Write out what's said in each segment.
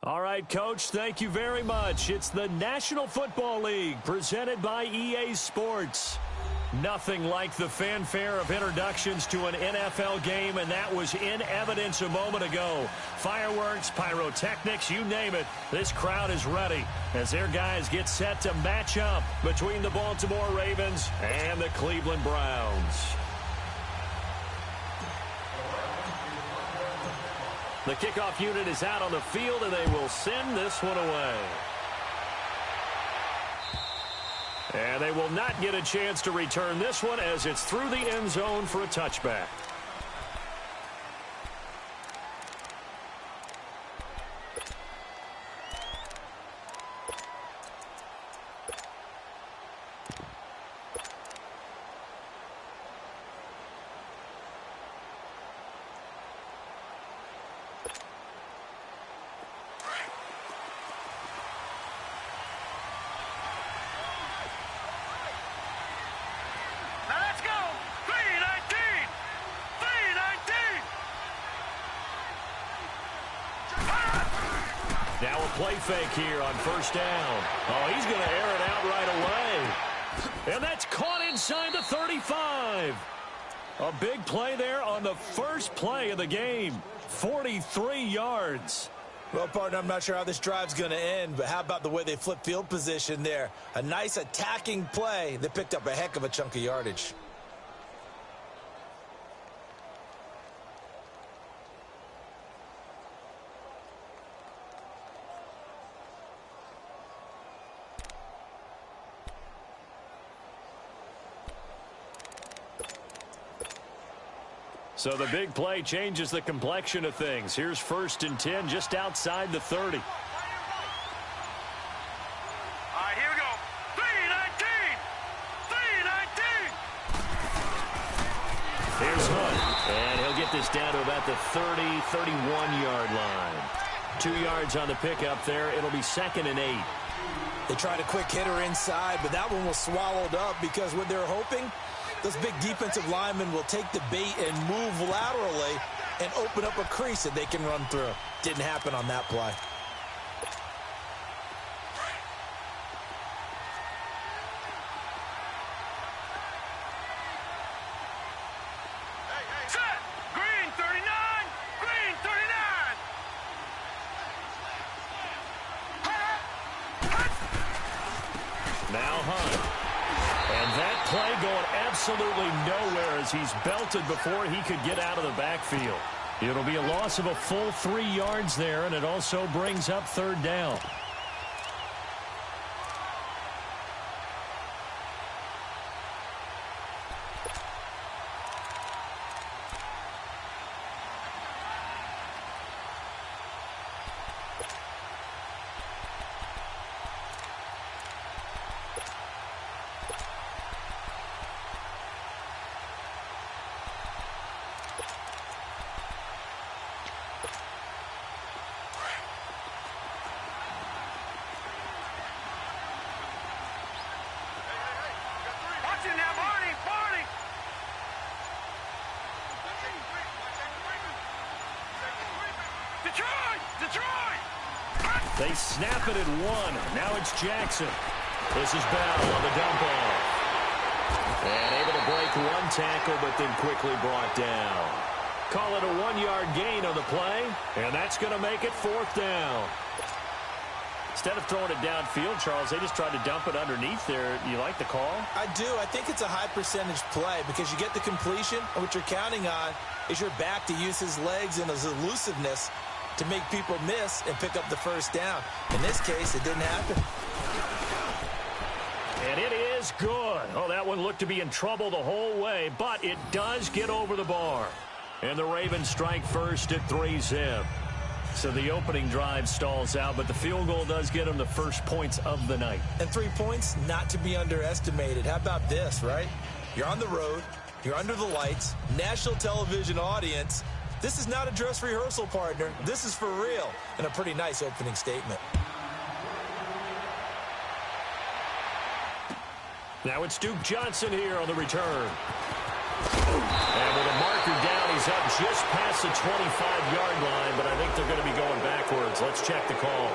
All right, Coach, thank you very much. It's the National Football League presented by EA Sports. Nothing like the fanfare of introductions to an NFL game, and that was in evidence a moment ago. Fireworks, pyrotechnics, you name it. This crowd is ready as their guys get set to match up between the Baltimore Ravens and the Cleveland Browns. The kickoff unit is out on the field, and they will send this one away. And they will not get a chance to return this one as it's through the end zone for a touchback. Now a play fake here on first down. Oh, he's going to air it out right away. And that's caught inside the 35. A big play there on the first play of the game. 43 yards. Well, partner, I'm not sure how this drive's going to end, but how about the way they flip field position there? A nice attacking play that picked up a heck of a chunk of yardage. So the big play changes the complexion of things. Here's 1st and 10 just outside the 30. All right, here we go. 3-19. 3-19. Here's Hunt. And he'll get this down to about the 30, 31-yard line. 2 yards on the pickup there. It'll be 2nd and 8. They tried a quick hitter inside, but that one was swallowed up because what they're hoping, those big defensive linemen will take the bait and move laterally and open up a crease that they can run through. Didn't happen on that play. Set. Green 39. Green 39. Now Hunt. And that play going absolutely nowhere as he's belted before he could get out of the backfield. It'll be a loss of a full 3 yards there, and it also brings up 3rd down. They snap it at 1. Now it's Jackson. This is Bell on the dump off. And able to break 1 tackle, but then quickly brought down. Call it a 1-yard gain on the play, and that's going to make it 4th down. Instead of throwing it downfield, Charles, they just tried to dump it underneath there. You like the call? I do. I think it's a high percentage play because you get the completion, and what you're counting on is your back to use his legs and his elusiveness to make people miss and pick up the 1st down. In this case, it didn't happen. And it is good. Oh, that one looked to be in trouble the whole way, but it does get over the bar. And the Ravens strike first at 3-zip. So the opening drive stalls out, but the field goal does get them the first points of the night. And 3 points, not to be underestimated. How about this, right? You're on the road. You're under the lights. National television audience. This is not a dress rehearsal, partner. This is for real. And a pretty nice opening statement. Now it's Duke Johnson here on the return. And with a marker down, he's is up just past the 25-yard line, but I think they're going to be going backwards. Let's check the call.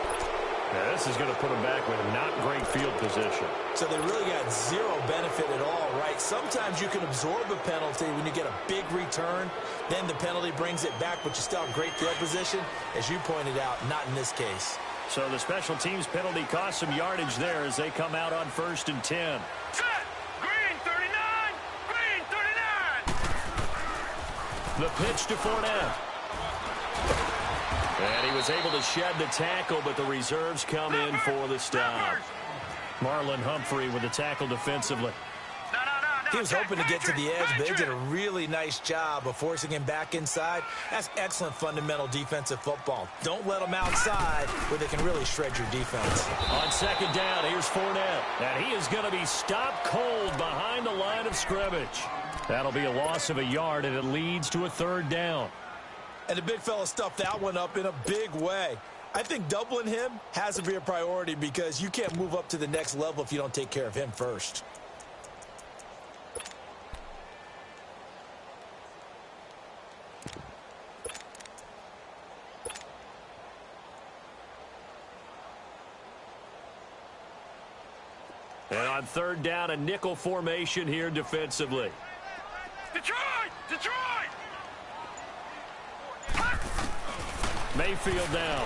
Now, this is going to put them back with not great field position. So they really got zero benefit at all, right? Sometimes you can absorb a penalty when you get a big return. Then the penalty brings it back, but you still have great field position. As you pointed out, not in this case. So the special teams penalty cost some yardage there as they come out on 1st and 10. Set! Green 39! Green 39! The pitch to Fournette. And he was able to shed the tackle, but the reserves come in for the stop. Marlon Humphrey with the tackle defensively. He was hoping to get to the edge, but they did a really nice job of forcing him back inside. That's excellent fundamental defensive football. Don't let them outside where they can really shred your defense. On 2nd down, here's Fournette. And he is going to be stopped cold behind the line of scrimmage. That'll be a loss of a yard, and it leads to a 3rd down. And the big fella stuffed that one up in a big way. I think doubling him has to be a priority because you can't move up to the next level if you don't take care of him first. And on 3rd down, a nickel formation here defensively. Detroit! Detroit! Mayfield down.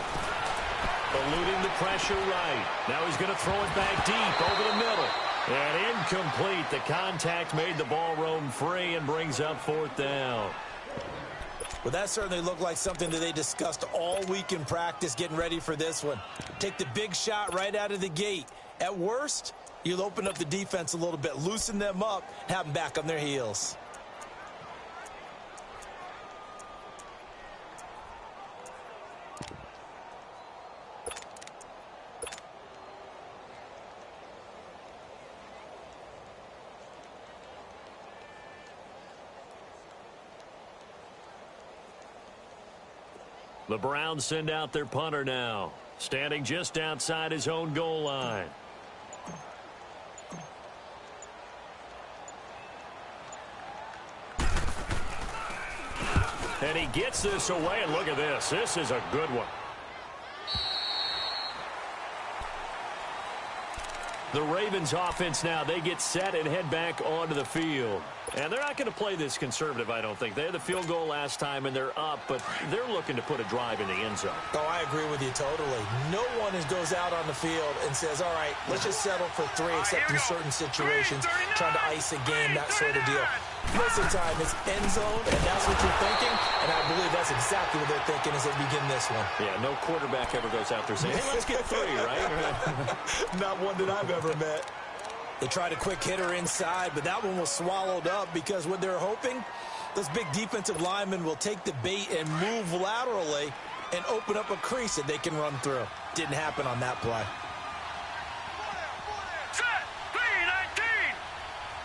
Eluding the pressure right. Now he's going to throw it back deep over the middle. And incomplete. The contact made the ball roam free and brings up 4th down. Well, that certainly looked like something that they discussed all week in practice getting ready for this one. Take the big shot right out of the gate. At worst, you'll open up the defense a little bit, loosen them up, have them back on their heels. The Browns send out their punter now, standing just outside his own goal line. And he gets this away, and look at this. This is a good one. The Ravens offense now, they get set and head back onto the field. And they're not going to play this conservative, I don't think. They had the field goal last time, and they're up, but they're looking to put a drive in the end zone. Oh, I agree with you totally. No one goes out on the field and says, all right, let's just settle for 3, except in certain situations, trying to ice a game, that sort of deal. Most of the time, it's end zone, and that's what you're thinking, and I believe that's exactly what they're thinking as they begin this one. Yeah, no quarterback ever goes out there saying, hey, let's get 3, right? Not one that I've ever met. They tried a quick hitter inside, but that one was swallowed up because what they're hoping, those big defensive linemen will take the bait and move laterally and open up a crease that they can run through. Didn't happen on that play. Set! 319!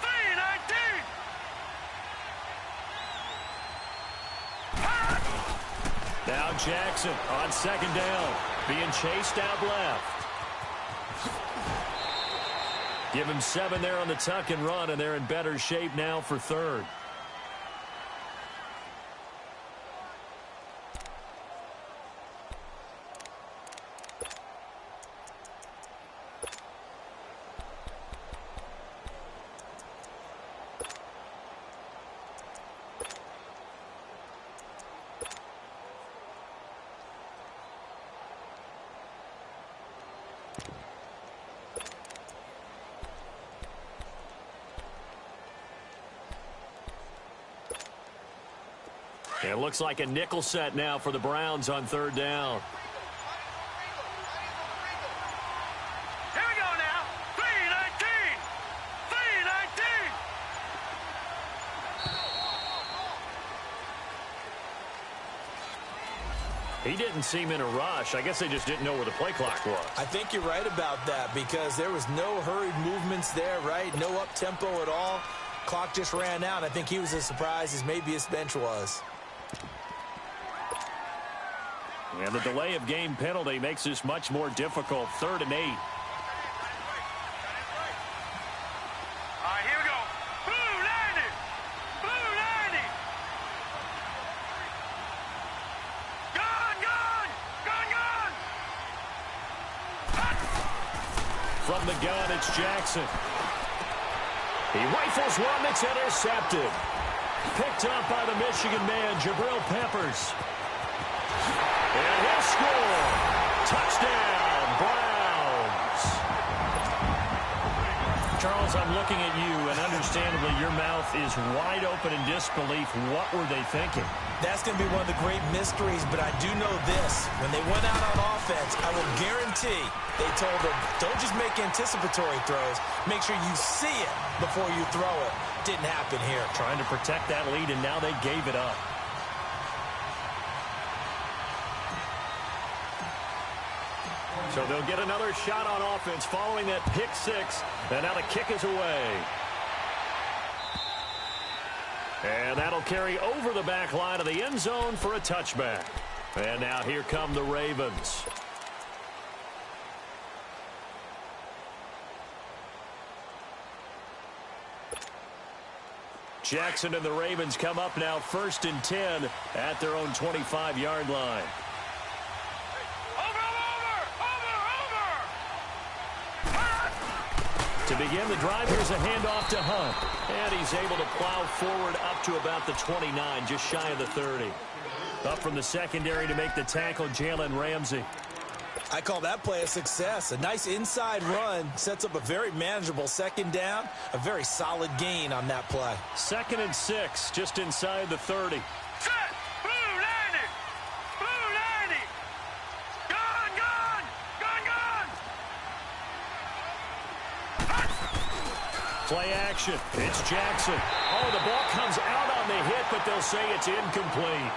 319! Now Jackson on 2nd down, being chased out left. Give him 7 there on the tuck and run, and they're in better shape now for 3rd. It looks like a nickel set now for the Browns on 3rd down. Here we go now. 319! 319! He didn't seem in a rush. I guess they just didn't know where the play clock was. I think you're right about that because there was no hurried movements there, right? No up-tempo at all. Clock just ran out. I think he was as surprised as maybe his bench was. And the delay of game penalty makes this much more difficult. 3rd and 8. All right, here we go. Blue 90! Blue 90! From the gun, it's Jackson. He rifles one that's intercepted. Picked up by the Michigan man, Jabril Peppers. And he'll score. Touchdown, Browns. Charles, I'm looking at you, and understandably your mouth is wide open in disbelief. What were they thinking? That's going to be one of the great mysteries, but I do know this. When they went out on offense, I will guarantee they told them, don't just make anticipatory throws. Make sure you see it before you throw it. Didn't happen here. Trying to protect that lead, and now they gave it up. So they'll get another shot on offense following that pick six. And now the kick is away. And that'll carry over the back line of the end zone for a touchback. And now here come the Ravens. Jackson and the Ravens come up now 1st and 10 at their own 25-yard line. To begin the drive, here's a handoff to Hunt. And he's able to plow forward up to about the 29, just shy of the 30. Up from the secondary to make the tackle, Jalen Ramsey. I call that play a success. A nice inside run sets up a very manageable second down. A very solid gain on that play. 2nd and 6, just inside the 30. Set! Blue 90! Blue 90! Gone, gone! Gone, gone! Play action. It's Jackson. Oh, the ball comes out on the hit, but they'll say it's incomplete.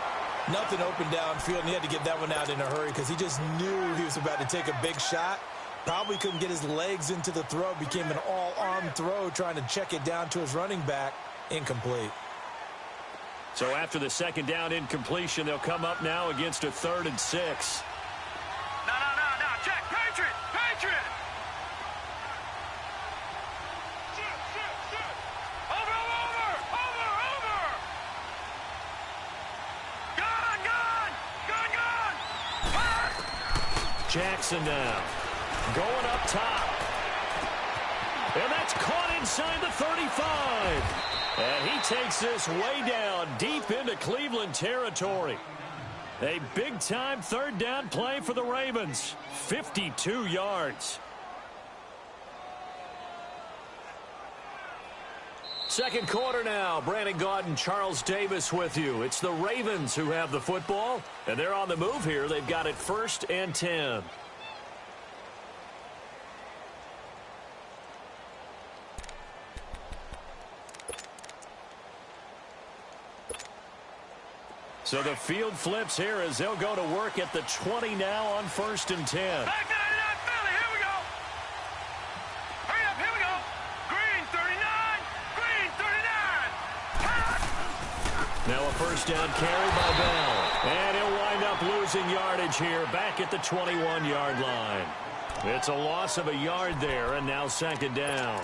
Nothing open downfield, and he had to get that one out in a hurry because he just knew he was about to take a big shot. Probably couldn't get his legs into the throw. Became an all-arm throw trying to check it down to his running back. Incomplete. So after the second down incompletion, they'll come up now against a 3rd and 6. No, check! Patriot! Patriot! Jackson now. Going up top. And that's caught inside the 35. And he takes this way down deep into Cleveland territory. A big-time 3rd down play for the Ravens. 52 yards. Second quarter now. Brandon Gaudin and Charles Davis with you. It's the Ravens who have the football, and they're on the move here. They've got it 1st and 10. So the field flips here as they'll go to work at the 20 now on 1st and 10. Back 99 Philly, here we go. Hurry up, here we go. Green 39, Green 39. Now a 1st down carry by Bell. And he'll wind up losing yardage here back at the 21-yard line. It's a loss of a yard there, and now 2nd down.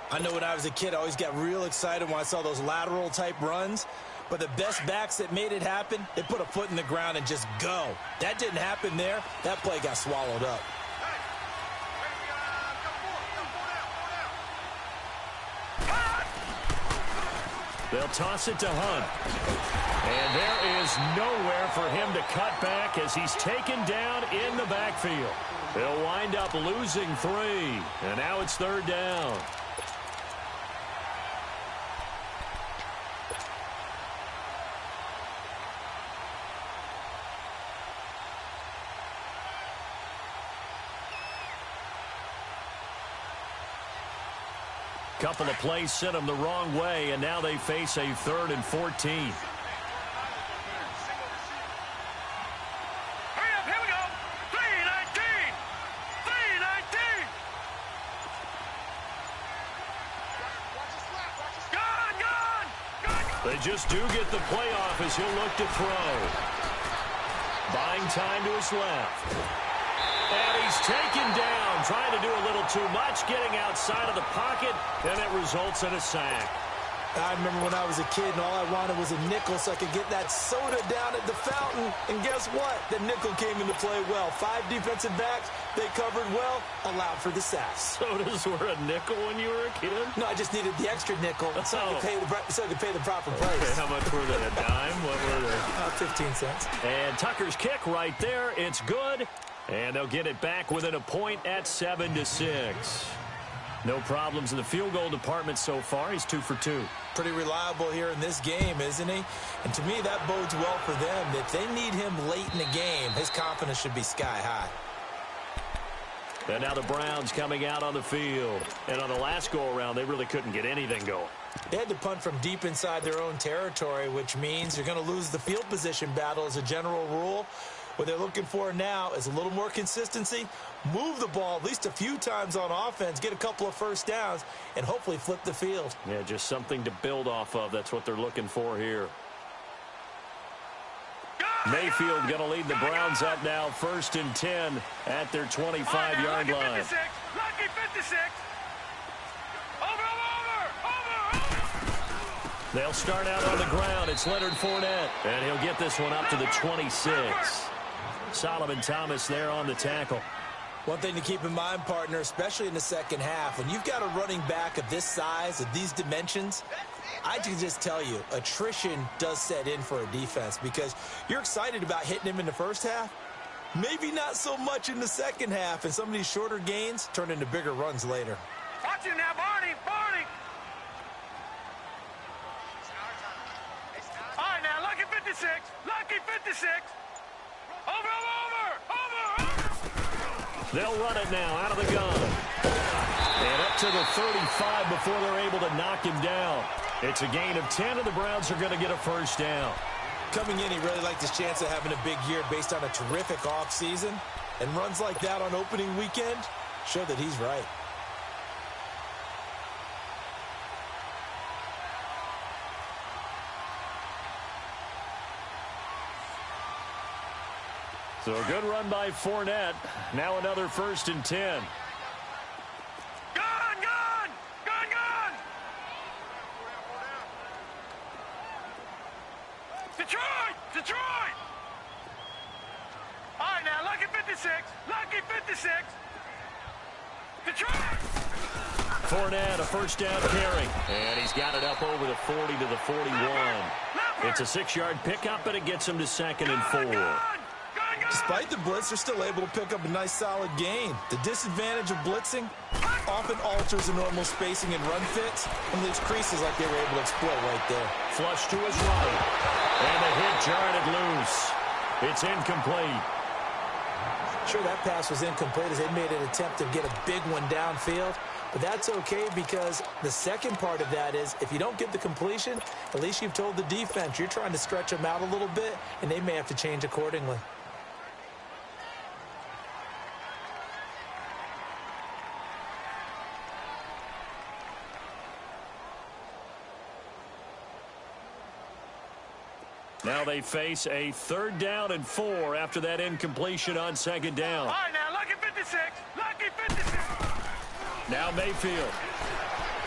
I know when I was a kid, I always got real excited when I saw those lateral-type runs. But the best backs that made it happen, they put a foot in the ground and just go. That didn't happen there. That play got swallowed up. They'll toss it to Hunt. And there is nowhere for him to cut back as he's taken down in the backfield. They'll wind up losing 3. And now it's 3rd down. Couple of plays sent them the wrong way, and now they face a 3rd and 14. Hurry up, here we go. 319. 319. Gone. They just do get the playoff as he'll look to throw. Buying time to his left. And he's taken down, trying to do a little too much, getting outside of the pocket, and it results in a sack. I remember when I was a kid and all I wanted was a nickel so I could get that soda down at the fountain. And guess what? The nickel came into play well. 5 defensive backs, they covered well, allowed for the sacks. Sodas were a nickel when you were a kid? No, I just needed the extra nickel so I could pay the proper price. Okay, how much were they? A dime? What were they? 15 cents. And Tucker's kick right there. It's good. And they'll get it back within a point at 7-6. No problems in the field goal department so far. He's 2 for 2. Pretty reliable here in this game, isn't he? And to me, that bodes well for them. If they need him late in the game, his confidence should be sky high. And now the Browns coming out on the field. And on the last go-around, they really couldn't get anything going. They had to punt from deep inside their own territory, which means you're going to lose the field position battle as a general rule. What they're looking for now is a little more consistency, move the ball at least a few times on offense, get a couple of first downs, and hopefully flip the field. Yeah, just something to build off of. That's what they're looking for here. Mayfield going to lead the Browns up now, 1st and 10 at their 25-yard line. 56. Lucky 56. Over. They'll start out on the ground. It's Leonard Fournette, and he'll get this one up to the 26. Solomon Thomas there on the tackle. One thing to keep in mind, partner, especially in the second half, when you've got a running back of this size, of these dimensions, I can just tell you, attrition does set in for a defense because you're excited about hitting him in the first half. Maybe not so much in the second half, and some of these shorter gains turn into bigger runs later. Watch him now, Barney. All right, now, Lucky 56. Lucky 56. Over. They'll run it now out of the gun. And up to the 35 before they're able to knock him down. It's a gain of 10, and the Browns are going to get a first down. Coming in, he really liked his chance of having a big year based on a terrific offseason. And runs like that on opening weekend show that he's right. So a good run by Fournette. Now another 1st and 10. Gun. Detroit. All right, now, Lucky 56. Detroit. Fournette, a first down carry. And he's got it up over the 40 to the 41. It's a 6-yard pickup, but it gets him to 2nd and 4. Despite the blitz, they're still able to pick up a nice solid gain. The disadvantage of blitzing often alters the normal spacing and run fits and leaves creases like they were able to exploit right there. Flush to his right. And the hit jarred it loose. It's incomplete. Sure, that pass was incomplete as they made an attempt to get a big one downfield. But that's okay because the second part of that is if you don't get the completion, at least you've told the defense you're trying to stretch them out a little bit, and they may have to change accordingly. Now they face a 3rd down and 4 after that incompletion on 2nd down. All right, now, Lucky 56. Now Mayfield.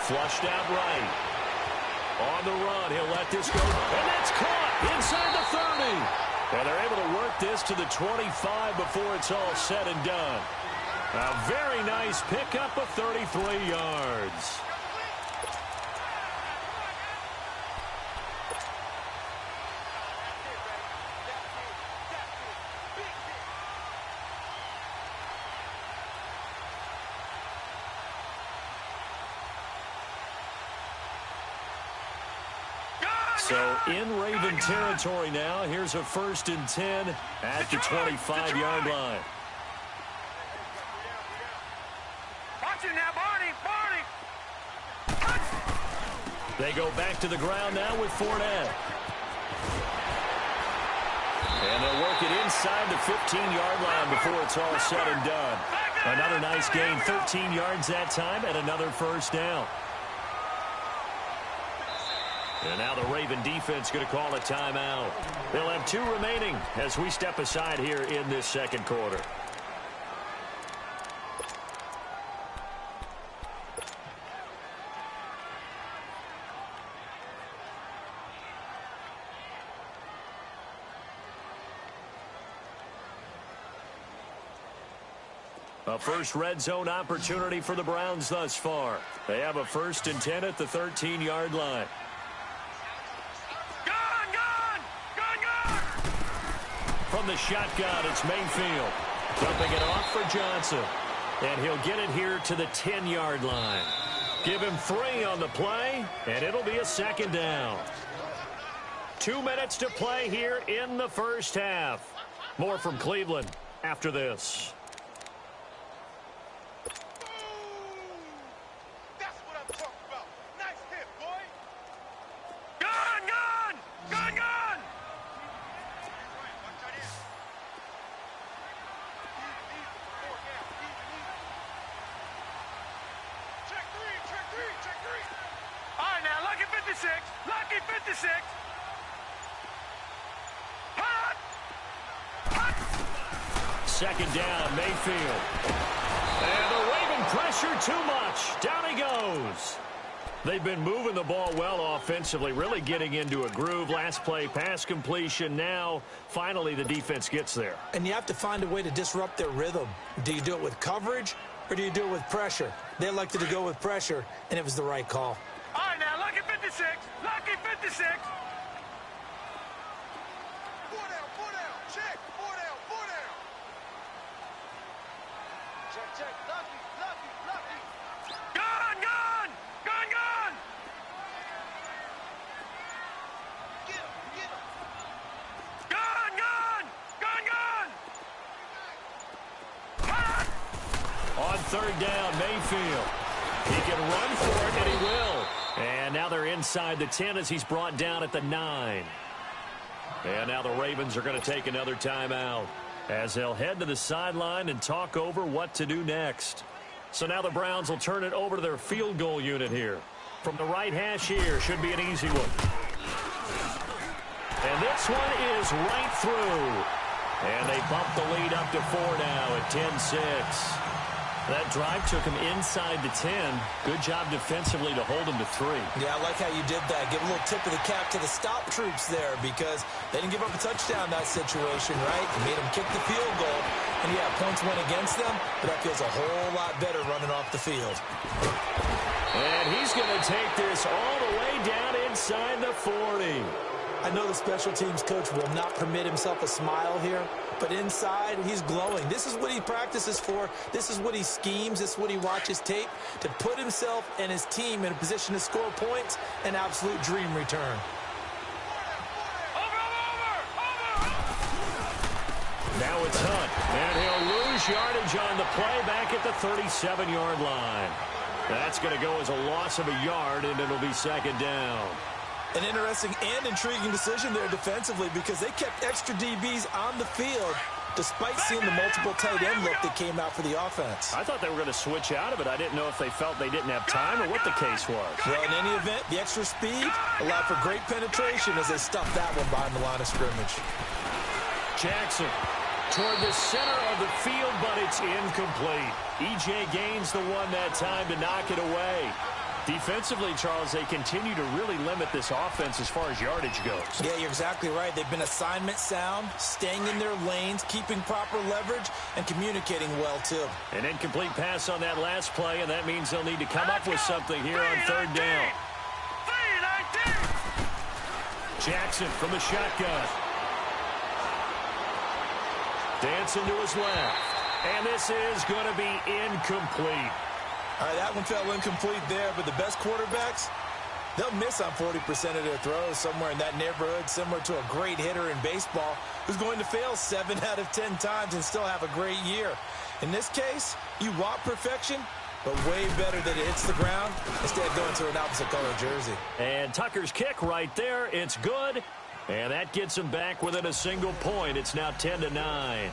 Flushed out right. On the run, he'll let this go. And that's caught inside the 30. And they're able to work this to the 25 before it's all said and done. A very nice pickup of 33 yards. So in Raven territory now. Here's a 1st and 10 at the 25-yard line. Watch it now, Barney. They go back to the ground now with Fournette. And they'll work it inside the 15-yard line before it's all said and done. Another nice gain, 13 yards that time, and another first down. And now the Raven defense going to call a timeout. They'll have 2 remaining as we step aside here in this second quarter. A first red zone opportunity for the Browns thus far. They have a 1st and 10 at the 13-yard line. From the shotgun, it's Mayfield. Dumping it off for Johnson. And he'll get it here to the 10-yard line. Give him 3 on the play, and it'll be a 2nd down. 2 minutes to play here in the first half. More from Cleveland after this. That's what I'm talking about. Nice hit, boy. Gun! Gun! Check three. All right, now, lucky 56. Lucky 56. Hot! 2nd down, Mayfield. And the Raven pressure too much. Down he goes. They've been moving the ball well offensively, really getting into a groove. Last play, pass completion. Now, finally, the defense gets there. And you have to find a way to disrupt their rhythm. Do you do it with coverage, or do you do it with pressure? They elected to go with pressure, and it was the right call. All right, now, lucky 56. Lucky 56. 4 down. Check. 4 down. Check. Lucky. Gun! Get him. Gun! Hot! On 3rd down, Mayfield. He can run for it, and he will. And now they're inside the 10 as he's brought down at the 9. And now the Ravens are going to take another timeout as they'll head to the sideline and talk over what to do next. So now the Browns will turn it over to their field goal unit here. From the right hash here, should be an easy one. And this one is right through. And they bump the lead up to 4 now at 10-6. That drive took him inside the 10. Good job defensively to hold him to 3. Yeah, I like how you did that. Give a little tip of the cap to the stop troops there because they didn't give up a touchdown in that situation, right? Made them kick the field goal. And, yeah, points went against them, but that feels a whole lot better running off the field. And he's going to take this all the way down inside the 40. I know the special teams coach will not permit himself a smile here, but inside, he's glowing. This is what he practices for. This is what he schemes. This is what he watches tape to put himself and his team in a position to score points. An absolute dream return. Now it's Hunt, and he'll lose yardage on the play back at the 37-yard line. That's going to go as a loss of a yard, and it'll be 2nd down. An interesting and intriguing decision there defensively because they kept extra DBs on the field despite seeing the multiple tight end look that came out for the offense. I thought they were going to switch out of it. I didn't know if they felt they didn't have time or what the case was. Well, in any event, the extra speed allowed for great penetration as they stuffed that one behind the line of scrimmage. Jackson toward the center of the field, but it's incomplete. E.J. Gaines the one that time to knock it away. Defensively, Charles, they continue to really limit this offense as far as yardage goes. Yeah, you're exactly right. They've been assignment sound, staying in their lanes, keeping proper leverage, and communicating well, too. An incomplete pass on that last play, and that means they'll need to come up with something here on 3rd down. Jackson from the shotgun. Dancing to his left. And this is going to be incomplete. All right, that one fell incomplete there, but the best quarterbacks, they'll miss on 40% of their throws, somewhere in that neighborhood, similar to a great hitter in baseball who's going to fail 7 out of 10 times and still have a great year. In this case, you want perfection, but way better that it hits the ground instead of going to an opposite color jersey. And Tucker's kick right there, it's good, and that gets him back within a single point. It's now 10-9.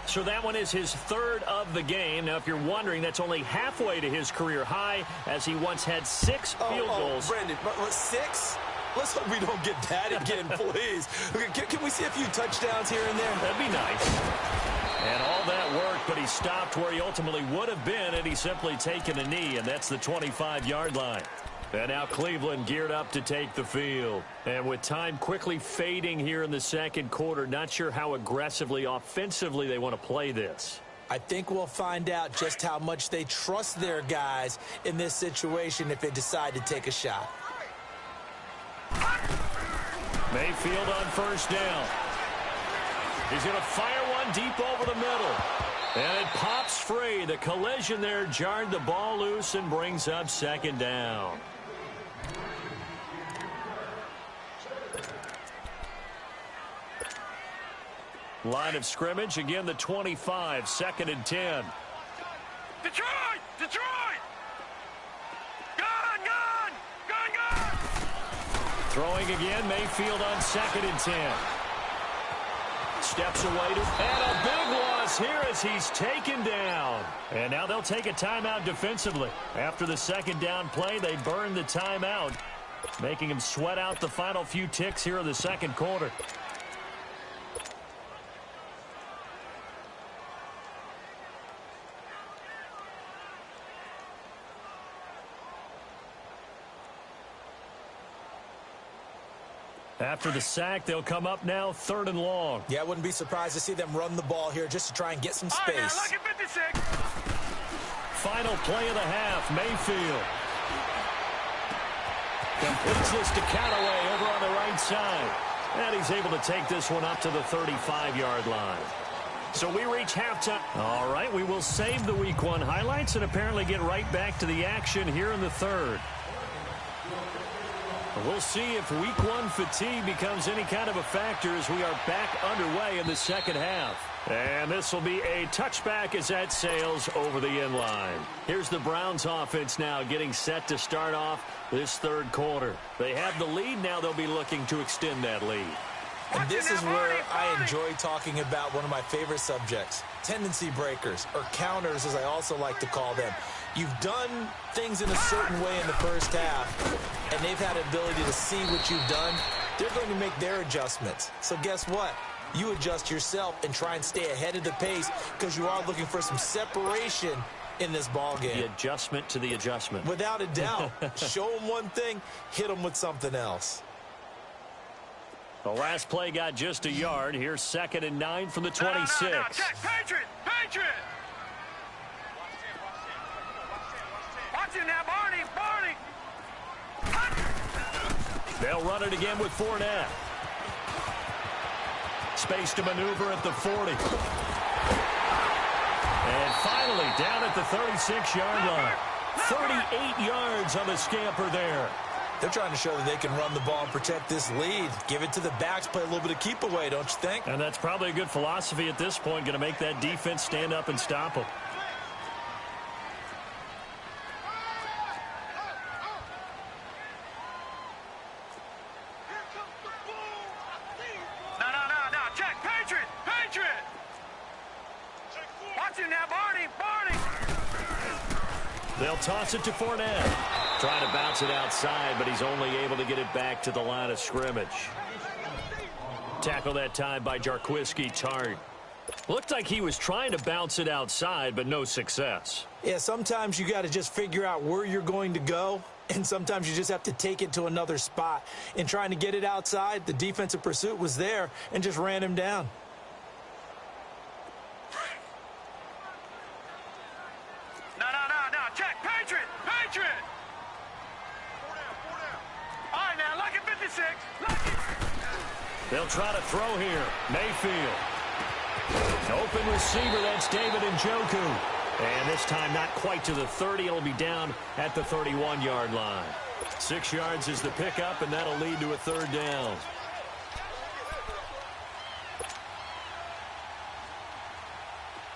So that one is his 3rd of the game. Now, if you're wondering, that's only halfway to his career high, as he once had 6 field goals. Brandon, but 6? Let's hope we don't get that again, please. Can we see a few touchdowns here and there? That'd be nice. And all that work, but he stopped where he ultimately would have been, and he's simply taken a knee, and that's the 25-yard line. And now Cleveland geared up to take the field. And with time quickly fading here in the 2nd quarter, not sure how aggressively, offensively they want to play this. I think we'll find out just how much they trust their guys in this situation if they decide to take a shot. Mayfield on first down. He's going to fire one deep over the middle. And it pops free. The collision there jarred the ball loose and brings up second down. Line of scrimmage, again the 25, 2nd and 10. Detroit! Detroit! Gun! Gun! Gun! Gun! Throwing again, Mayfield on 2nd and 10. Steps away to, and a big loss here as he's taken down. And now they'll take a timeout defensively. After the second down play, they burn the timeout, making him sweat out the final few ticks here in the second quarter. After the sack, they'll come up now 3rd and long. Yeah, I wouldn't be surprised to see them run the ball here just to try and get some space. All right, now, lucky 56. Final play of the half, Mayfield. Completes this to Callaway over on the right side. And he's able to take this one up to the 35-yard line. So we reach halftime. All right, we will save the Week 1 highlights and apparently get right back to the action here in the third. We'll see if Week 1 fatigue becomes any kind of a factor as we are back underway in the second half. And this will be a touchback as that sails over the end line. Here's the Browns offense now getting set to start off this third quarter. They have the lead. Now they'll be looking to extend that lead. And this is where I enjoy talking about one of my favorite subjects, tendency breakers, or counters as I also like to call them. You've done things in a certain way in the first half, and they've had the ability to see what you've done. They're going to make their adjustments. So guess what? You adjust yourself and try and stay ahead of the pace because you are looking for some separation in this ball game. The adjustment to the adjustment. Without a doubt. Show them one thing, hit them with something else. The last play got just a yard. Here's 2nd and 9 from the 26. No. Check. Patriot! Patriot! Watch it now, Barney! Barney! They'll run it again with Fournette. Space to maneuver at the 40. And finally down at the 36-yard line. 38 yards on the scamper there. They're trying to show that they can run the ball and protect this lead. Give it to the backs, play a little bit of keep away, don't you think? And that's probably a good philosophy at this point, going to make that defense stand up and stop them. No. Check. Patriot! Patriot! Watch it now, Barney! Barney! They'll toss it to Fournette. Trying to bounce it outside, but he's only able to get it back to the line of scrimmage. Tackle that time by Jarquiski Tart. Looked like he was trying to bounce it outside, but no success. Yeah, sometimes you got to just figure out where you're going to go, and sometimes you just have to take it to another spot. In trying to get it outside, the defensive pursuit was there and just ran him down. No. Check. Patriot! Patriot! All right, now, lucky 56. Lucky. They'll try to throw here. Mayfield. Open receiver, that's David Njoku. And this time not quite to the 30. It'll be down at the 31-yard line. 6 yards is the pickup, and that'll lead to a third down.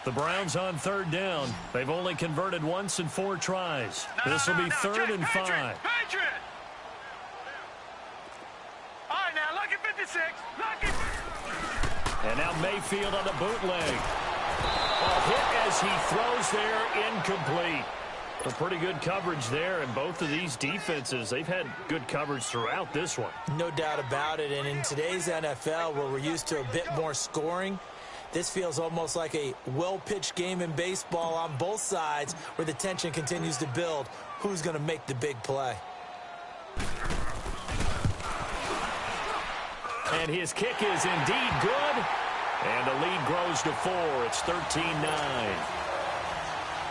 The Browns on third down. They've only converted once in 4 tries. This will be 3rd and 5. Patriot! All right, now, lucky 56. Lucky. And now Mayfield on the bootleg. A hit as he throws there, incomplete. A pretty good coverage there, and both of these defenses, they've had good coverage throughout this one. No doubt about it, and in today's NFL, where we're used to a bit more scoring, this feels almost like a well-pitched game in baseball on both sides where the tension continues to build. Who's going to make the big play? And his kick is indeed good. And the lead grows to 4. It's 13-9.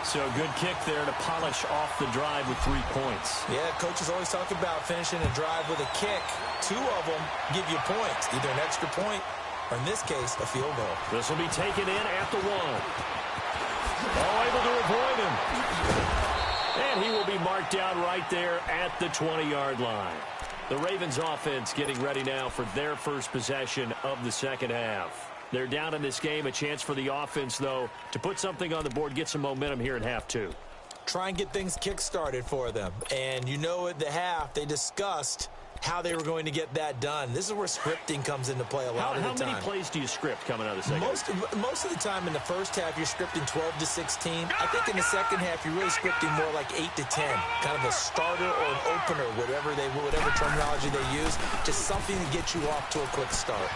So a good kick there to polish off the drive with 3 points. Yeah, coaches always talk about finishing a drive with a kick. 2 of them give you points, either an extra point or, in this case, a field goal. This will be taken in at the 1. Oh, able to avoid him. And he will be marked down right there at the 20-yard line. The Ravens offense getting ready now for their first possession of the second half. They're down in this game. A chance for the offense, though, to put something on the board, get some momentum here in half 2. Try and get things kick-started for them. And you know at the half, they discussed how they were going to get that done. This is where scripting comes into play a lot of the time. How many plays do you script coming out of the second half? Most of the time in the first half, you're scripting 12 to 16. I think in the second half, you're really scripting more like 8 to 10. Kind of a starter or an opener, whatever terminology they use. Just something to get you off to a quick start.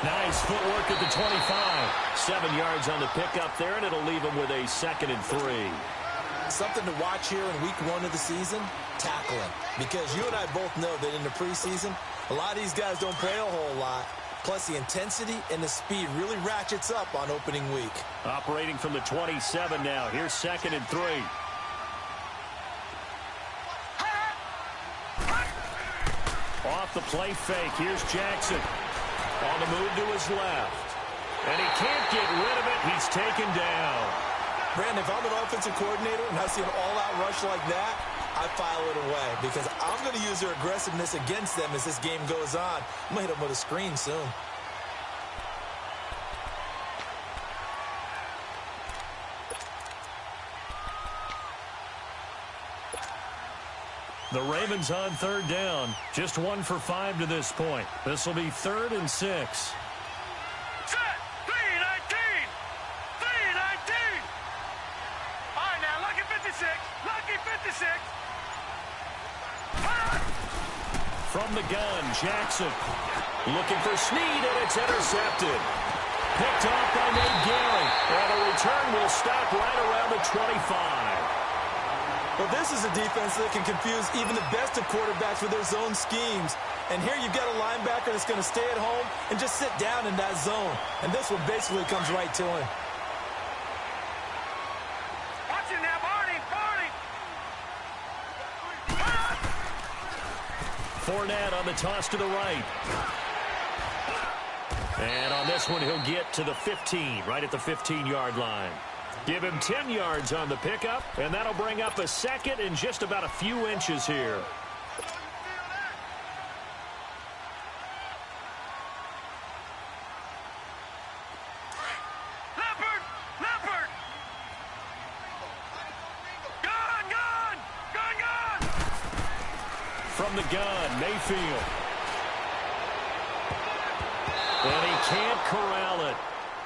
Nice footwork at the 25. 7 yards on the pickup there, and it'll leave him with a 2nd and 3. Something to watch here in week 1 of the season, tackling. Because you and I both know that in the preseason, a lot of these guys don't play a whole lot. Plus, the intensity and the speed really ratchets up on opening week. Operating from the 27 now. Here's 2nd and 3. Off the play fake. Here's Jackson. On the move to his left. And he can't get rid of it. He's taken down. Brandon, if I'm an offensive coordinator and I see an all-out rush like that, I file it away because I'm going to use their aggressiveness against them as this game goes on. I'm going to hit them with a screen soon. The Ravens on 3rd down. Just 1 for 5 to this point. This will be 3rd and 6. Set. 3-19. 3-19. All right, now, lucky 56. Lucky 56. From the gun, Jackson. Looking for Snead, and it's intercepted. Picked off by Nate Gary. And a return will stop right around the 25. Well, this is a defense that can confuse even the best of quarterbacks with their zone schemes. And here you've got a linebacker that's going to stay at home and just sit down in that zone. And this one basically comes right to him. Watch it now, Barney. Fournette on the toss to the right. And on this one, he'll get to the 15, right at the 15-yard line. Give him 10 yards on the pickup, and that'll bring up a 2nd and just about a few inches here. Leopard. Gun. From the gun, Mayfield. And he can't corral it.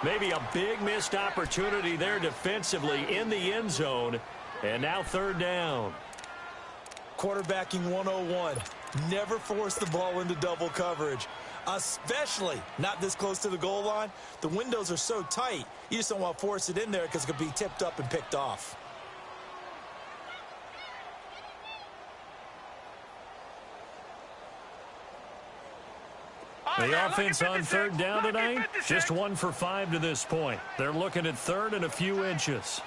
Maybe a big missed opportunity there defensively in the end zone. And now 3rd down. Quarterbacking 101. Never force the ball into double coverage, especially not this close to the goal line. The windows are so tight, you just don't want to force it in there because it could be tipped up and picked off. The offense on 3rd down tonight, just 1 for 5 to this point. They're looking at 3rd and a few inches.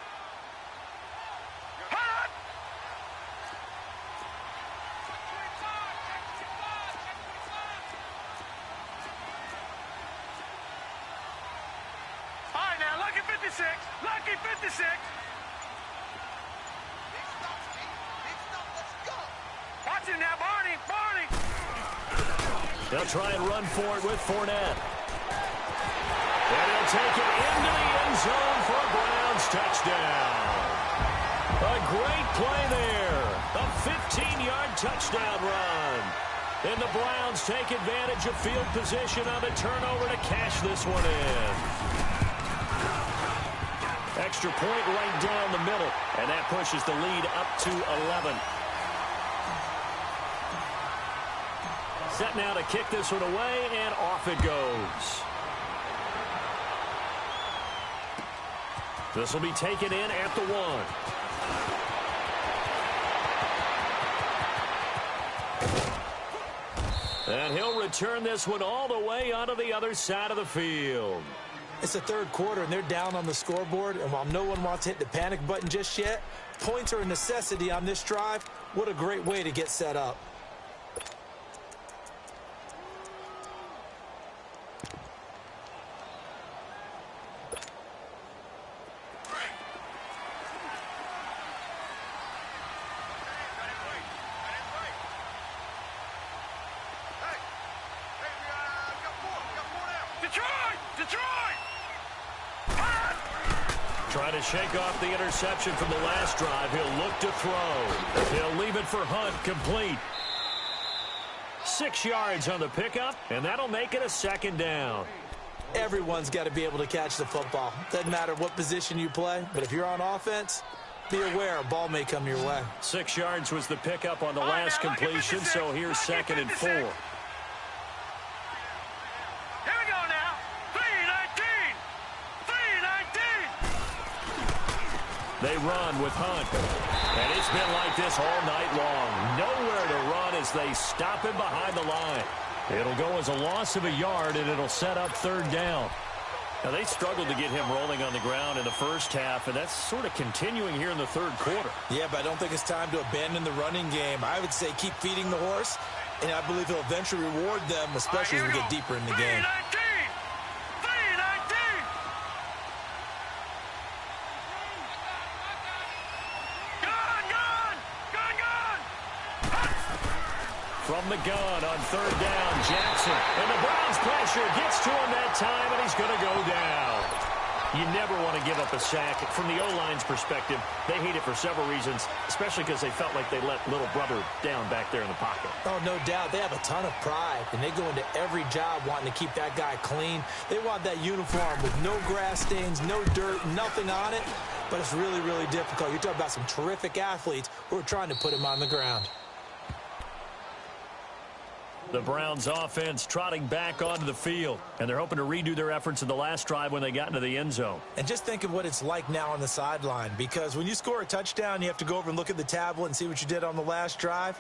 All right, now, lucky 56. Lucky 56. Watch it now, Barney. They'll try and run for it with Fournette. And he'll take it into the end zone for a Browns touchdown. A great play there. A 15-yard touchdown run. And the Browns take advantage of field position on the turnover to cash this one in. Extra point right down the middle. And that pushes the lead up to 11. Set now to kick this one away, and off it goes. This will be taken in at the 1. And he'll return. turn this one all the way onto the other side of the field. It's the third quarter, and they're down on the scoreboard, and while no one wants to hit the panic button just yet, points are a necessity on this drive. What a great way to get set up. Trying to shake off the interception from the last drive. He'll look to throw. He'll leave it for Hunt, complete. 6 yards on the pickup, and that'll make it a second down. Everyone's got to be able to catch the football. Doesn't matter what position you play, but if you're on offense, be aware a ball may come your way. 6 yards was the pickup on the last completion, so here's 2nd and 4. They run with Hunt. And it's been like this all night long. Nowhere to run as they stop him behind the line. It'll go as a loss of a yard, and it'll set up 3rd down. Now, they struggled to get him rolling on the ground in the first half, and that's sort of continuing here in the 3rd quarter. Yeah, but I don't think it's time to abandon the running game. I would say keep feeding the horse, and I believe he'll eventually reward them, especially as we get deeper in the game. From the gun on 3rd down, Jackson. And the Browns' pressure gets to him that time, and he's going to go down. You never want to give up a sack. From the O-line's perspective, they hate it for several reasons, especially because they felt like they let little brother down back there in the pocket. Oh, no doubt. They have a ton of pride, and they go into every job wanting to keep that guy clean. They want that uniform with no grass stains, no dirt, nothing on it, but it's really, really difficult. You're talking about some terrific athletes who are trying to put him on the ground. The Browns offense trotting back onto the field, and they're hoping to redo their efforts in the last drive when they got into the end zone. And just think of what it's like now on the sideline, because when you score a touchdown, you have to go over and look at the tablet and see what you did on the last drive.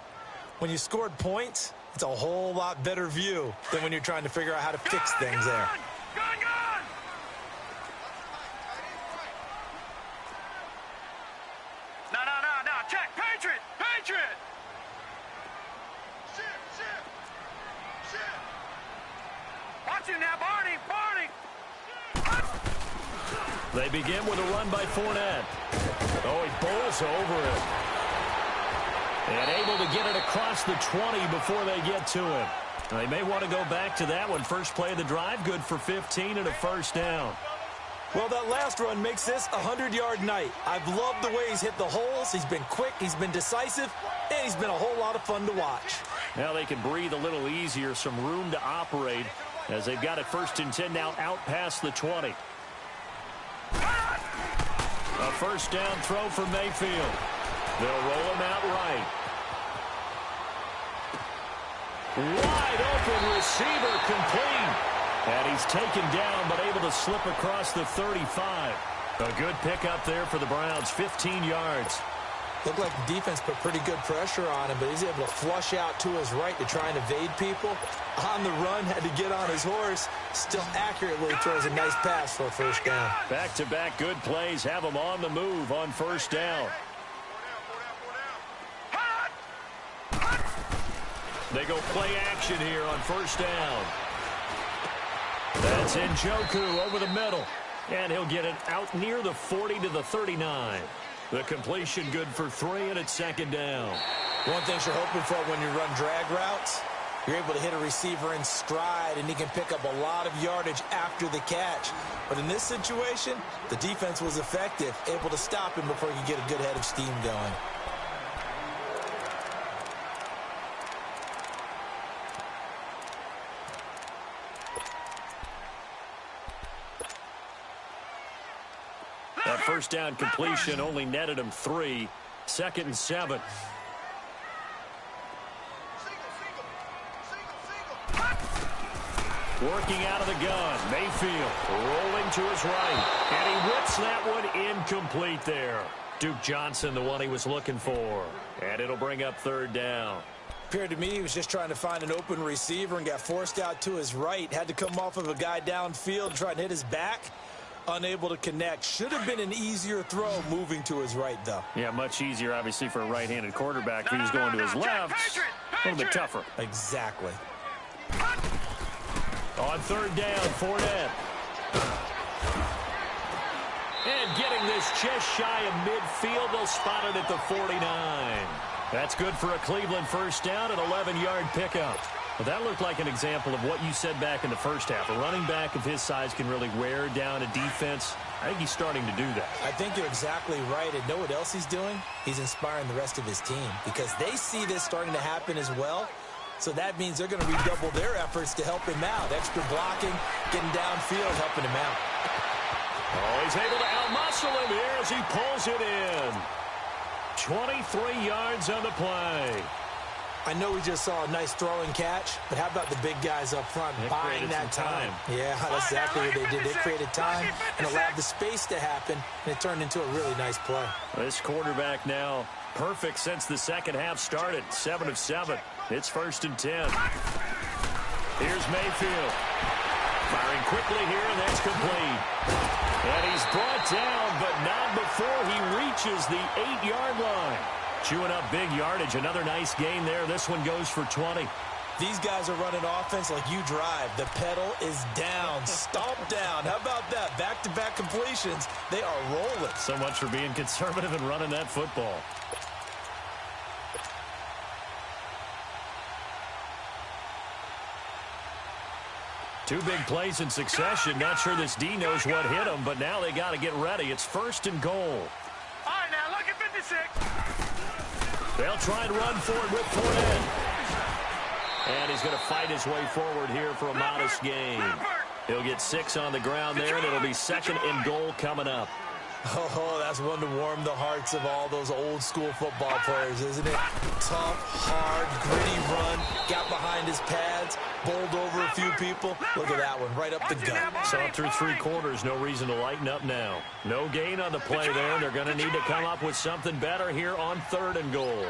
When you scored points, it's a whole lot better view than when you're trying to figure out how to fix things there. No, check, Patriot! Watch him now, Barney! They begin with a run by Fournette. Oh, he bowls over it. And able to get it across the 20 before they get to him. They may want to go back to that one. First play of the drive, good for 15 and a 1st down. Well, that last run makes this a 100-yard night. I've loved the way he's hit the holes. He's been quick, he's been decisive, and he's been a whole lot of fun to watch. Now they can breathe a little easier, some room to operate as they've got it 1st and 10 now out past the 20. A 1st down throw for Mayfield. They'll roll him out right. Wide open receiver, complete. And he's taken down but able to slip across the 35. A good pickup there for the Browns, 15 yards. Looked like the defense put pretty good pressure on him, but he's able to flush out to his right to try and evade people. On the run, had to get on his horse. Still accurately throws a nice pass for a 1st down. Back-to-back good plays have him on the move on 1st down. They go play action here on 1st down. That's Njoku over the middle. And he'll get it out near the 40 to the 39. The completion good for 3, and it's 2nd down. One thing you're hoping for when you run drag routes, you're able to hit a receiver in stride, and he can pick up a lot of yardage after the catch. But in this situation, the defense was effective, able to stop him before he could get a good head of steam going. That 1st down completion only netted him 3. 2nd and 7. Working out of the gun. Mayfield rolling to his right. And he whips that one incomplete there. Duke Johnson, the one he was looking for. And it'll bring up 3rd down. Appeared to me he was just trying to find an open receiver and got forced out to his right. Had to come off of a guy downfield, trying to hit his back. Unable to connect. Should have been an easier throw moving to his right, though. Yeah, much easier, obviously, for a right-handed quarterback. If he was going to his left, a little bit tougher. Exactly. On third down, Fournette. And getting this just shy of midfield, they'll spot it at the 49. That's good for a Cleveland first down, an 11-yard pickup. Well, that looked like an example of what you said back in the first half. A running back of his size can really wear down a defense. I think he's starting to do that. I think you're exactly right. And know what else he's doing? He's inspiring the rest of his team because they see this starting to happen as well. So that means they're going to redouble their efforts to help him out. Extra blocking, getting downfield, helping him out. Oh, he's able to outmuscle him here as he pulls it in. 23 yards on the play. I know we just saw a nice throwing catch, but how about the big guys up front buying that time? Yeah, that's exactly what they did. They created time and allowed the space to happen, and it turned into a really nice play. This quarterback now perfect since the second half started. 7 of 7. It's 1st and 10. Here's Mayfield. Firing quickly here, and that's complete. And he's brought down, but not before he reaches the 8-yard line. Chewing up big yardage. Another nice gain there. This one goes for 20. These guys are running offense like you drive. The pedal is down. Stomp down. How about that? Back-to-back completions. They are rolling. So much for being conservative and running that football. Two big plays in succession. Not sure this D knows what hit him, but now they got to get ready. It's 1st and goal. All right, now look at 56. They'll try and run for it with Fournette. And he's going to fight his way forward here for a modest gain. He'll get 6 on the ground there, and it'll be 2nd and goal coming up. Oh, that's one to warm the hearts of all those old-school football players, isn't it? Tough, hard, gritty run. Got behind his pads, bowled over a few people. Look at that one, right up the gut. Saw through 3 quarters, no reason to lighten up now. No gain on the play there. They're going to need to come up with something better here on 3rd and goal.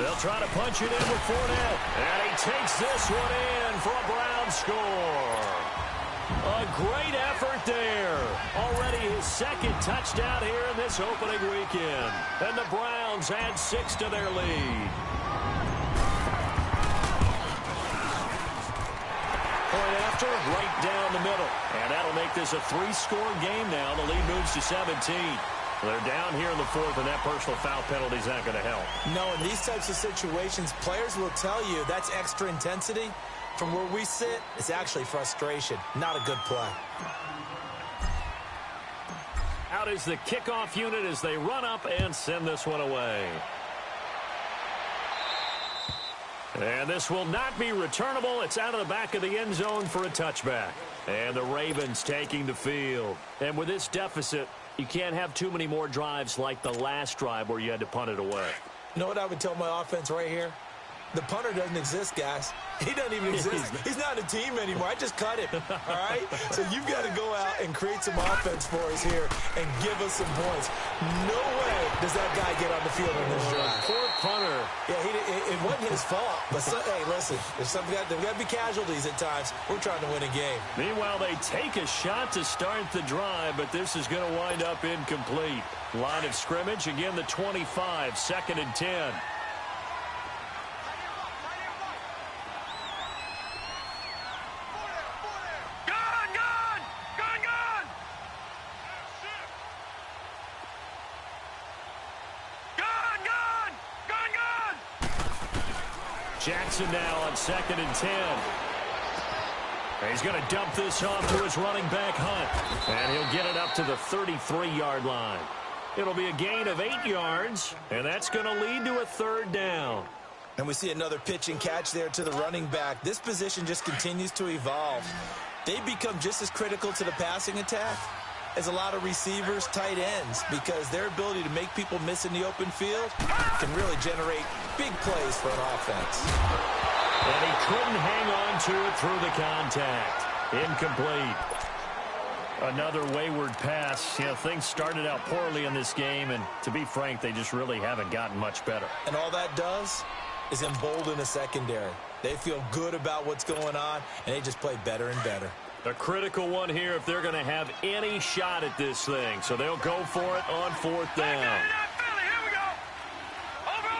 They'll try to punch it in with Fournette. And he takes this one in for a Brown score. A great effort there. Already his 2nd touchdown here in this opening weekend. And the Browns add 6 to their lead. Point after, right down the middle. And that'll make this a 3-score game now. The lead moves to 17. They're down here in the 4th, and that personal foul penalty is not going to help. No, in these types of situations, players will tell you that's extra intensity. From where we sit, it's actually frustration. Not a good play. Out is the kickoff unit as they run up and send this one away. And this will not be returnable. It's out of the back of the end zone for a touchback. And the Ravens taking the field. And with this deficit, you can't have too many more drives like the last drive where you had to punt it away. You know what I would tell my offense right here? The punter doesn't exist, guys. He doesn't even exist. He's not a team anymore. I just cut him, all right? So you've got to go out and create some offense for us here and give us some points. No way does that guy get on the field in this drive. Poor punter. Yeah, it wasn't his fault. But, hey, listen, there's got to be casualties at times. We're trying to win a game. Meanwhile, they take a shot to start the drive, but this is going to wind up incomplete. Line of scrimmage, again, the 25, 2nd and 10. Jackson now on 2nd and 10. And he's going to dump this off to his running back, Hunt. And he'll get it up to the 33-yard line. It'll be a gain of 8 yards, and that's going to lead to a 3rd down. And we see another pitch and catch there to the running back. This position just continues to evolve. They become just as critical to the passing attack as a lot of receivers, tight ends, because their ability to make people miss in the open field can really generate big plays for an offense. And he couldn't hang on to it through the contact. Incomplete. Another wayward pass. You know, things started out poorly in this game, and to be frank, they just really haven't gotten much better. And all that does is embolden the secondary. They feel good about what's going on, and they just play better and better. A critical one here if they're going to have any shot at this thing. So they'll go for it on 4th down. Here we go. Over.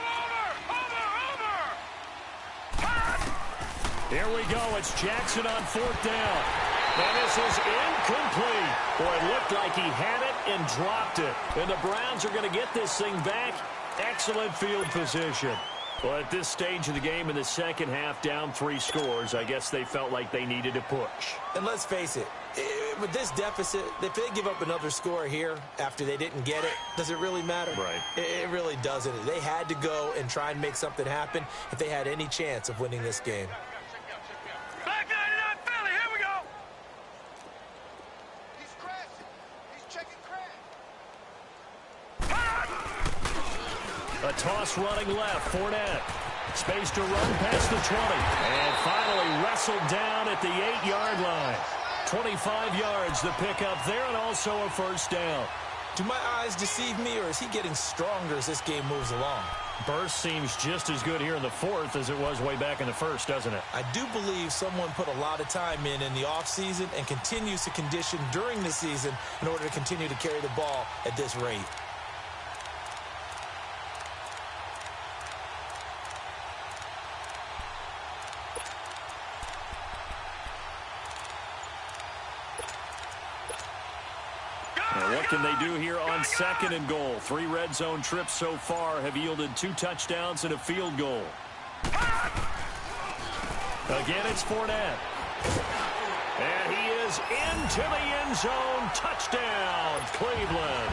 Here we go. It's Jackson on 4th down. And this is incomplete. Boy, it looked like he had it and dropped it. And the Browns are going to get this thing back. Excellent field position. Well, at this stage of the game in the second half, down 3 scores, I guess they felt like they needed to push. And let's face it, with this deficit, if they give up another score here after they didn't get it, does it really matter? Right. It really doesn't. They had to go and try and make something happen if they had any chance of winning this game. Back 99 Philly, here we go. He's crashing. He's checking crash. A toss running left. Fournette. Space to run past the 20. And finally wrestled down at the 8-yard line. 25 yards the pickup there, and also a 1st down. Do my eyes deceive me, or is he getting stronger as this game moves along? Burst seems just as good here in the 4th as it was way back in the 1st, doesn't it? I do believe someone put a lot of time in the offseason and continues to condition during the season in order to continue to carry the ball at this rate. Now, what can they do here on 2nd and goal? 3 red zone trips so far have yielded 2 touchdowns and a field goal. Again, it's Fournette. And he is into the end zone. Touchdown, Cleveland.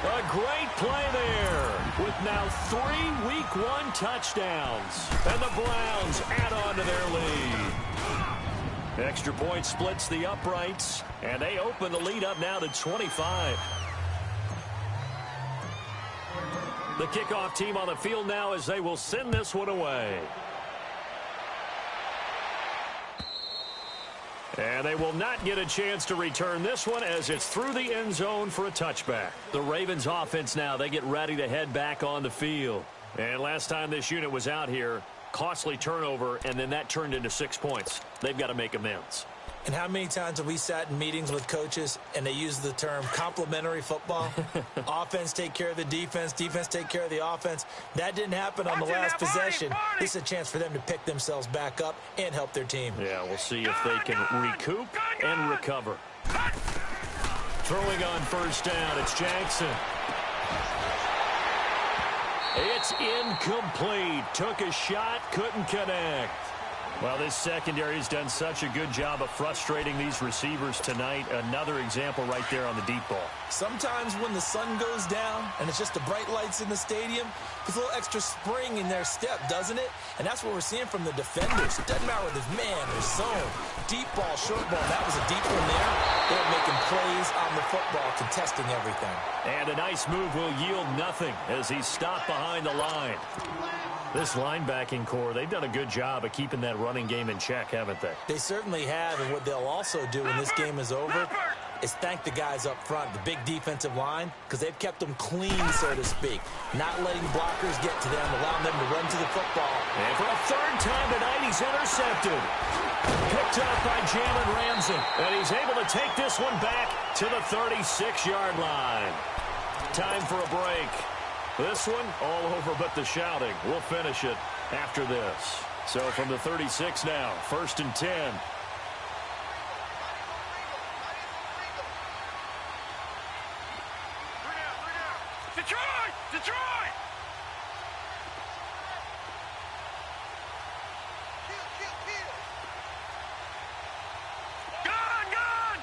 A great play there with now 3 Week 1 touchdowns. And the Browns add on to their lead. Extra point splits the uprights, and they open the lead up now to 25. The kickoff team on the field now as they will send this one away. And they will not get a chance to return this one as it's through the end zone for a touchback. The Ravens offense now, they get ready to head back on the field. And last time this unit was out here, costly turnover, and then that turned into 6 points. They've got to make amends. And how many times have we sat in meetings with coaches and they use the term complementary football? Offense take care of the defense, defense take care of the offense. That didn't happen on the last possession. This is a chance for them to pick themselves back up and help their team. Yeah, we'll see if they can recoup and recover. Throwing on 1st down, it's Jackson. It's incomplete. Took a shot, couldn't connect. Well, this secondary has done such a good job of frustrating these receivers tonight. Another example right there on the deep ball. Sometimes when the sun goes down and it's just the bright lights in the stadium, there's a little extra spring in their step, doesn't it? And that's what we're seeing from the defenders. It doesn't matter whether it's man or zone. Deep ball, short ball. That was a deep one there. They're making plays on the football, contesting everything. And a nice move will yield nothing as he's stopped behind the line. This linebacking core, they've done a good job of keeping that running game in check, haven't they? They certainly have, and what they'll also do when this game is over is thank the guys up front, the big defensive line, because they've kept them clean, so to speak. Not letting blockers get to them, allowing them to run to the football. And for a 3rd time tonight, he's intercepted. Picked up by Jalen Ramsey, and he's able to take this one back to the 36-yard line. Time for a break. This one, all over but the shouting. We'll finish it after this. So from the 36 now, 1st and 10. Detroit! Detroit! Kill. Gun!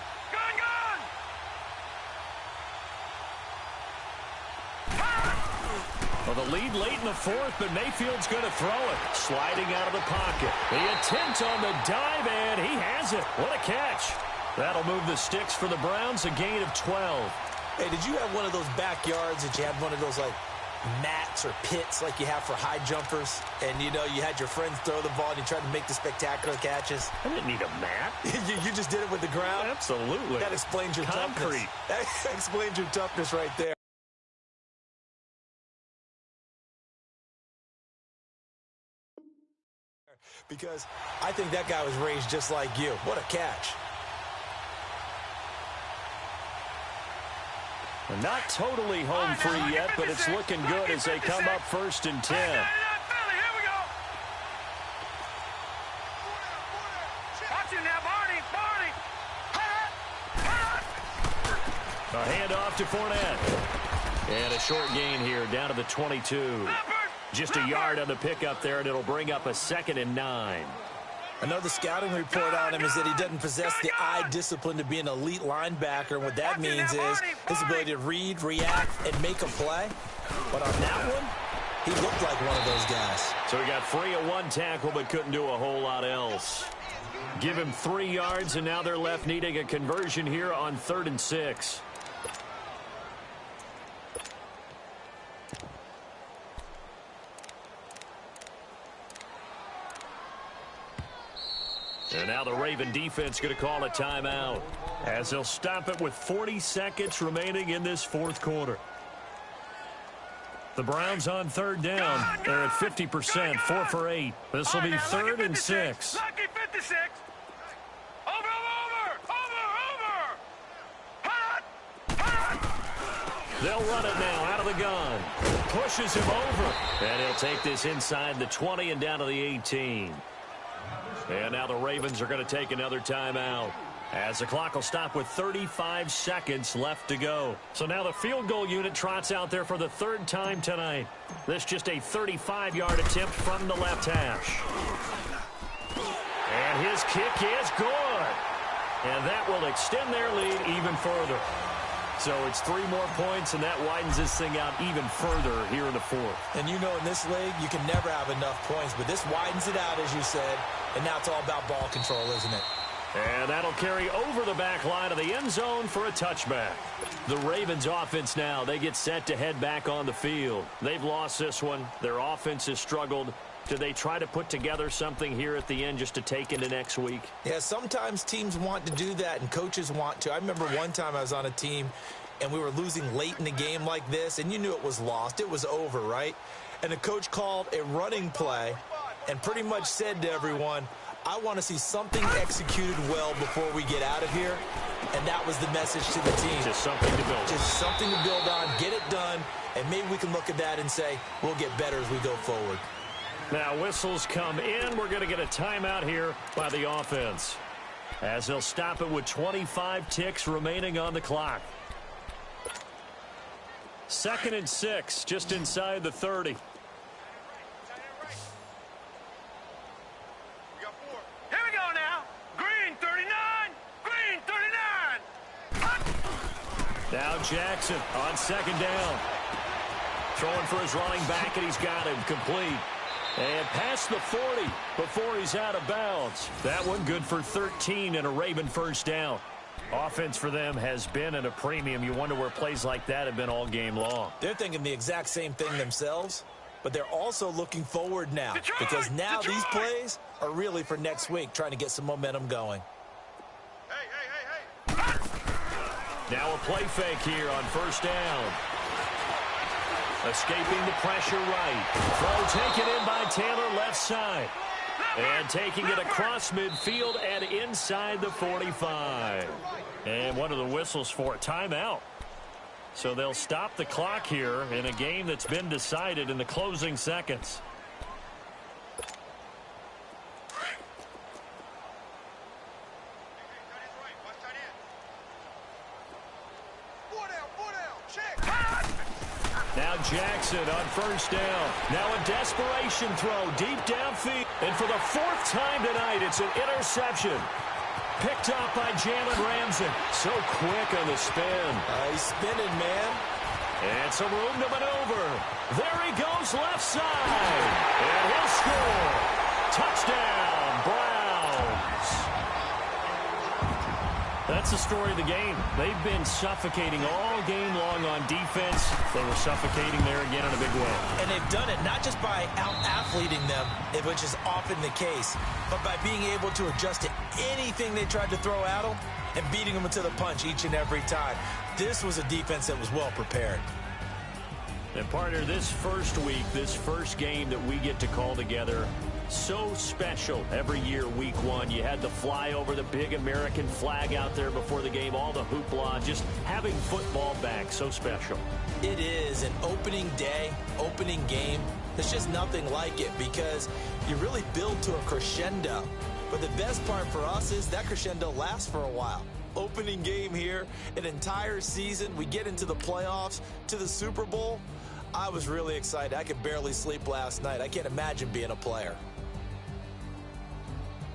Well, the lead late in the 4th, but Mayfield's going to throw it. Sliding out of the pocket. The attempt on the dive, and he has it. What a catch. That'll move the sticks for the Browns, a gain of 12. Hey, did you have one of those backyards that you had one of those, like, mats or pits like you have for high jumpers. And, you know, you had your friends throw the ball and you tried to make the spectacular catches. I didn't need a mat. you just did it with the ground? Absolutely. That explains your Concrete. toughness. That explains your toughness right there. Because I think that guy was raised just like you. What a catch. And not totally home free yet, but it's looking good as they come up 1st and 10. Here we go. Watch it now, Barney. A handoff to Fournette. And a short gain here down to the 22. Just a yard on the pickup there, and it'll bring up a 2nd and 9. I know the scouting report on him is that he doesn't possess the eye discipline to be an elite linebacker. And what that means is his ability to read, react, and make a play. But on that one, he looked like one of those guys. So he got free of one tackle but couldn't do a whole lot else. Give him 3 yards, and now they're left needing a conversion here on 3rd and 6. And now the Raven defense going to call a timeout as they'll stop it with 40 seconds remaining in this 4th quarter. The Browns on 3rd down. They're at 50%, 4 for 8. This will be 3rd and 6. Lucky 56. Over. They'll run it now out of the gun. Pushes him over. And he'll take this inside the 20 and down to the 18. And now the Ravens are going to take another timeout as the clock will stop with 35 seconds left to go. So now the field goal unit trots out there for the 3rd time tonight. This just a 35-yard attempt from the left hash. And his kick is good. And that will extend their lead even further. So it's 3 more points, and that widens this thing out even further here in the 4th. And you know in this league, you can never have enough points, but this widens it out, as you said, and now it's all about ball control, isn't it? And that'll carry over the back line of the end zone for a touchback. The Ravens offense now, they get set to head back on the field. They've lost this one. Their offense has struggled. Do they try to put together something here at the end just to take into next week? Yeah, sometimes teams want to do that and coaches want to. I remember one time I was on a team and we were losing late in the game like this, and you knew it was lost. It was over, right? And the coach called a running play and pretty much said to everyone, I want to see something executed well before we get out of here. And that was the message to the team. Just something to build on. Just something to build on, get it done, and maybe we can look at that and say, we'll get better as we go forward. Now whistles come in. We're going to get a timeout here by the offense as they'll stop it with 25 ticks remaining on the clock. 2nd and 6, just inside the 30. Here we go now. Green 39. Green 39. Now Jackson on 2nd down. Throwing for his running back, and he's got him complete. And past the 40 before he's out of bounds. That one good for 13 and a Raven 1st down. Offense for them has been at a premium. You wonder where plays like that have been all game long. They're thinking the exact same thing themselves, but they're also looking forward now because now these plays are really for next week, trying to get some momentum going. Hey. Now a play fake here on 1st down. Escaping the pressure right. Throw taken in by Taylor left side. And taking it across midfield and inside the 45. And one of the whistles for a timeout. So they'll stop the clock here in a game that's been decided in the closing seconds. Now Jackson on 1st down. Now a desperation throw deep downfield. And for the 4th time tonight, it's an interception. Picked up by Jalen Ramsey. So quick on the spin. He's spinning, man. And some room to maneuver. There he goes left side. And he'll score. Touchdown, Browns. That's the story of the game. They've been suffocating all game long on defense. They were suffocating there again in a big way. And they've done it not just by out-athleting them, which is often the case, but by being able to adjust to anything they tried to throw at them and beating them to the punch each and every time. This was a defense that was well prepared. And partner, this first week, this first game that we get to call together, so special every year, week one. You had the fly over the big American flag out there before the game, all the hoopla, just having football back, so special. It is an opening day, opening game. There's just nothing like it because you really build to a crescendo. But the best part for us is that crescendo lasts for a while. Opening game here, an entire season. We get into the playoffs, to the Super Bowl. I was really excited. I could barely sleep last night. I can't imagine being a player.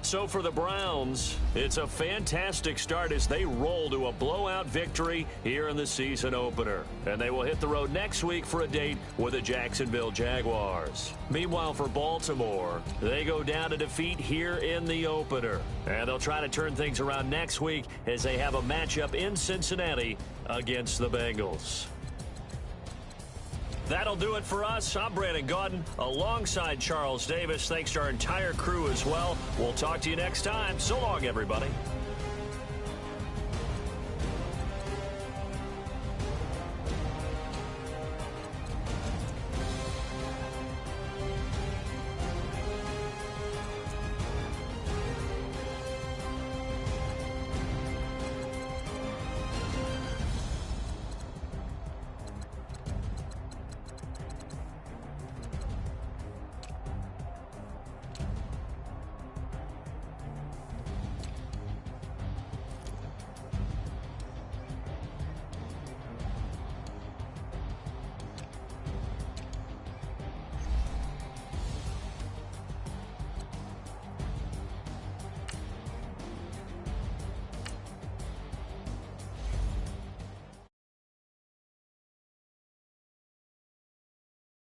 So for the Browns, it's a fantastic start as they roll to a blowout victory here in the season opener. And they will hit the road next week for a date with the Jacksonville Jaguars. Meanwhile, for Baltimore, they go down to defeat here in the opener. And they'll try to turn things around next week as they have a matchup in Cincinnati against the Bengals. That'll do it for us. I'm Brandon Gaudin alongside Charles Davis. Thanks to our entire crew as well. We'll talk to you next time. So long, everybody.